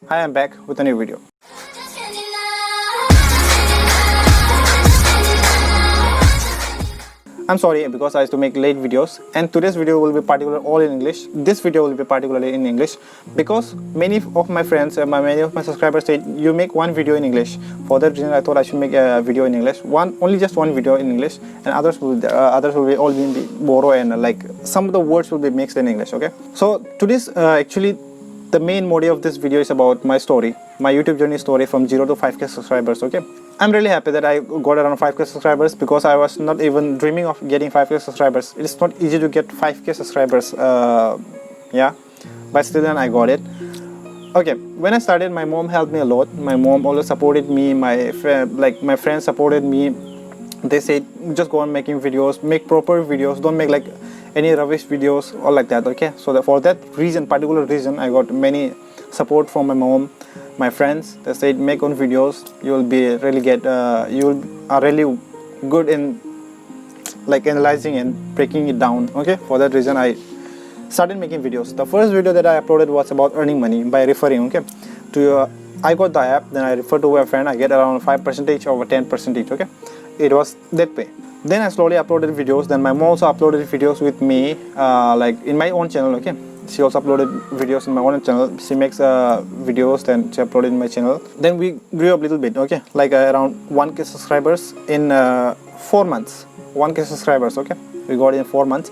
Hi, I'm back with a new video. I'm sorry because I used to make late videos, and today's video will be particular all in English. This video will be particularly in English because many of my friends and many of my subscribers said you make one video in English. For that reason, I thought I should make a video in English. Only just one video in English, and others will be all in Bodo, and like some of the words will be mixed in English. Okay. So today's actually the main motive of this video is about my story, my YouTube journey story from 0 to 5k subscribers. Okay. I'm really happy that I got around 5k subscribers because I was not even dreaming of getting 5k subscribers. It's not easy to get 5k subscribers, yeah, but still then I got it. Okay, when I started, my mom helped me a lot. My mom always supported me. My friends supported me. They said just go on making videos, make proper videos, don't make like any rubbish videos or like that. Okay, so for that reason, particular reason, I got many support from my mom, my friends. They said make on videos, you will be really are really good in like analyzing and breaking it down. Okay, for that reason I started making videos. The first video that I uploaded was about earning money by referring, okay, to I got the app, then I refer to a friend, I get around 5% or 10%. Okay, it was that way. Then I slowly uploaded videos. Then my mom also uploaded videos with me, like in my own channel. Okay, she also uploaded videos in my own channel. She makes videos, then she uploaded in my channel. Then we grew up a little bit. Okay, like around 1k subscribers in 4 months. 1k subscribers. Okay, we got in 4 months.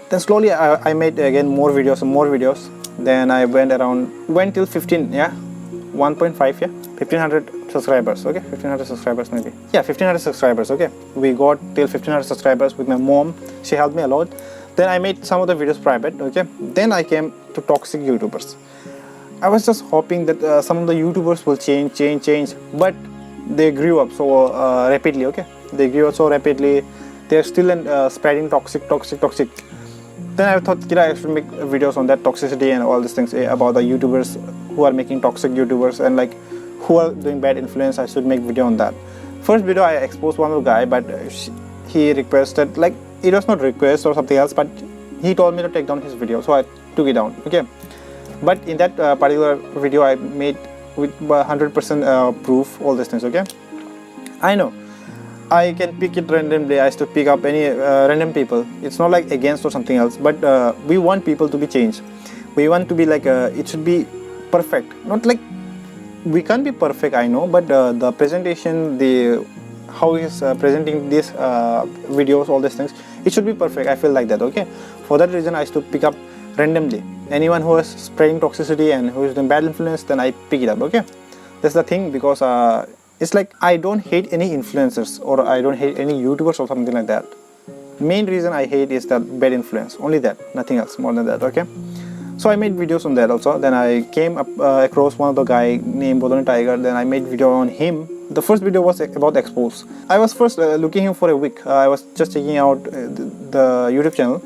Then slowly I made again more videos and more videos. Then I went till 15, yeah, 1.5, yeah, 1500 subscribers. Okay, 1500 subscribers maybe, yeah, 1500 subscribers. Okay, we got till 1500 subscribers with my mom. She helped me a lot. Then I made some of the videos private. Okay, then I came to toxic YouTubers. I was just hoping that some of the YouTubers will change, but they grew up so rapidly. Okay, they grew up so rapidly. They're still spreading toxic. Then I thought I should make videos on that toxicity and all these things, about the YouTubers who are making toxic YouTubers and like who are doing bad influence. I should make video on that. First video I exposed one of the guy, but he requested, like it was not request or something else, but he told me to take down his video, so I took it down. Okay, but in that particular video I made with 100% proof all these things. Okay, I know I can pick it randomly. I used to pick up any random people. It's not like against or something else, but we want people to be changed. We want to be like it should be perfect. Not like we can't be perfect, I know, but the presentation, how he's presenting these videos, all these things, it should be perfect. I feel like that. Okay, for that reason I used to pick up randomly anyone who is spreading toxicity and who is doing bad influence. Then I pick it up. Okay, that's the thing, because it's like I don't hate any influencers or I don't hate any YouTubers or something like that. Main reason I hate is that bad influence, only that, nothing else more than that. Okay, so I made videos on that also. Then I came up across one of the guy named Bodo. Then I made video on him. The first video was about expose. I was first looking him for a week. I was just checking out the YouTube channel.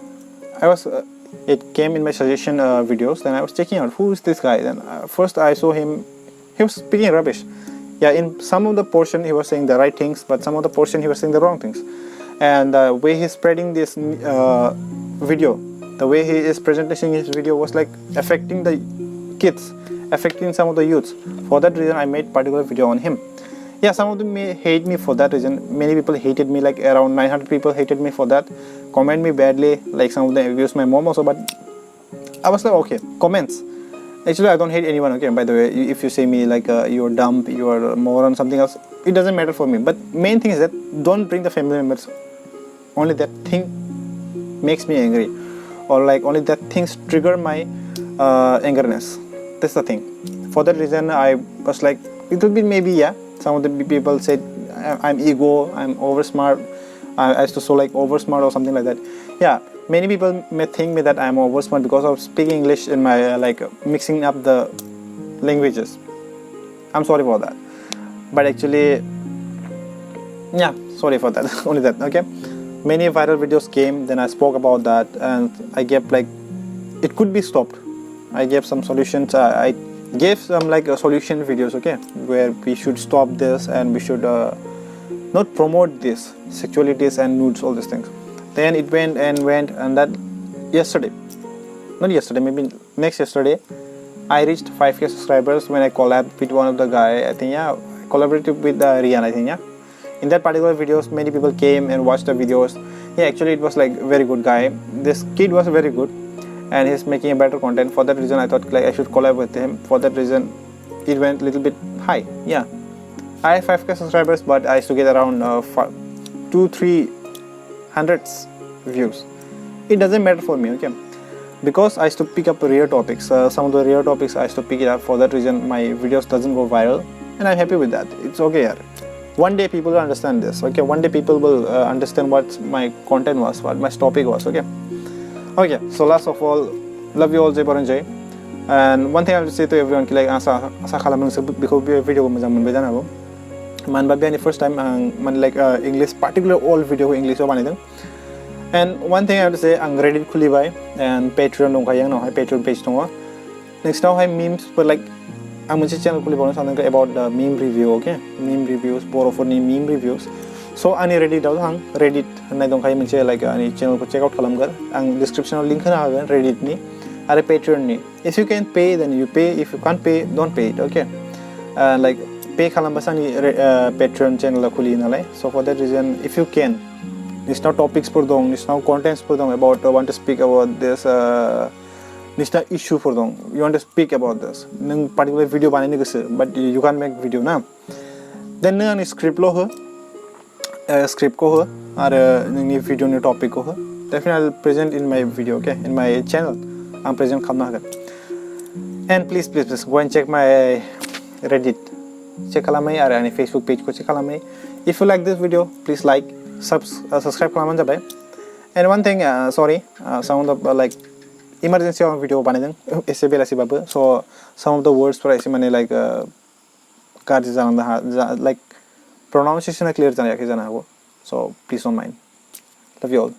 It came in my suggestion videos. Then I was checking out who is this guy. Then first I saw him. He was speaking rubbish. Yeah, in some of the portion he was saying the right things, but some of the portion he was saying the wrong things. And the way he's spreading this video, the way he is presenting his video was like affecting the kids, affecting some of the youths. For that reason I made particular video on him. Yeah, some of them may hate me for that reason. Many people hated me, like around 900 people hated me for that, comment me badly, like some of them abused my mom also. But I was like, okay, comments, actually I don't hate anyone. Okay, by the way, if you say me like you're dumb, you're a moron, something else, it doesn't matter for me. But main thing is that don't bring the family members. Only that thing makes me angry, or like only that things trigger my angerness. That's the thing. For that reason I was like, it will be maybe, yeah, some of the people said I'm ego, I'm over smart. I used to so like over smart or something like that. Yeah, many people may think me that I'm over smart because of speaking English in my like mixing up the languages. I'm sorry for that, but actually, yeah, sorry for that. Only that. Okay, many viral videos came, then I spoke about that, and I gave like it could be stopped. I gave some solutions. I gave some like solution videos, okay, where we should stop this and we should not promote this sexualities and nudes, all these things. Then it went, and that yesterday, not yesterday, maybe next yesterday, I reached 5k subscribers when I collabed with one of the guy. I think yeah, I collaborated with Rian. I think yeah. In that particular videos, many people came and watched the videos. Yeah, actually it was like very good guy. This kid was very good, and he's making a better content. For that reason, I thought like I should collab with him. For that reason, it went a little bit high. Yeah, I have 5k subscribers, but I used to get around 200-300 views. It doesn't matter for me, okay? Because I used to pick up rare topics. Some of the rare topics I used to pick it up. For that reason, my videos doesn't go viral, and I'm happy with that. It's okay, yeah. One day people will understand this, okay? One day people will understand what my content was, what my topic was, okay? Okay, so last of all, love you all, Jai Baran Jai. And one thing I have to say to everyone, like, asa khalam nang because video ko majang manbeda na ko. Man babi ani first time man like English, particular all video ko English ko banidang. And one thing I have to say, ang Reddit khuli bai and Patreon nung kayang no, Patreon page nung. Next now I memes, but like ang munchi channel khuli bonus something about the meme review, okay? Meme reviews, Bodo for meme reviews. So ani Reddit daw hang Reddit nai dong kai munchi like ani channel ko check out kalam gar. Ang description link na hagan Reddit ni, are Patreon ni. If you can pay, then you pay. If you can't pay, don't pay it, okay? Like pay kalam basa ni Patreon channel la khuli na lai. So for that reason, if you can. This now topics for dong, this now contents for dong about want to speak about this this now issue for dong. You want to speak about this. Nung particular video bani ni gusto, but you can't make video na. Then nung script lo ho, script ko ho, or nung ni video ni topic ko ho. Definitely I'll present in my video, okay, in my channel. I'm present kamna hagan. And please go and check my Reddit. Check kalamai or any Facebook page ko check kalamai. If you like this video, please like. Subscribe kalaman jabai. And one thing, sorry, some of the like emergency on video banidang ese bela si babu. So some of the words for aise mane like cards like pronunciation clear jana yake jana ho. So please don't mind. Love you all.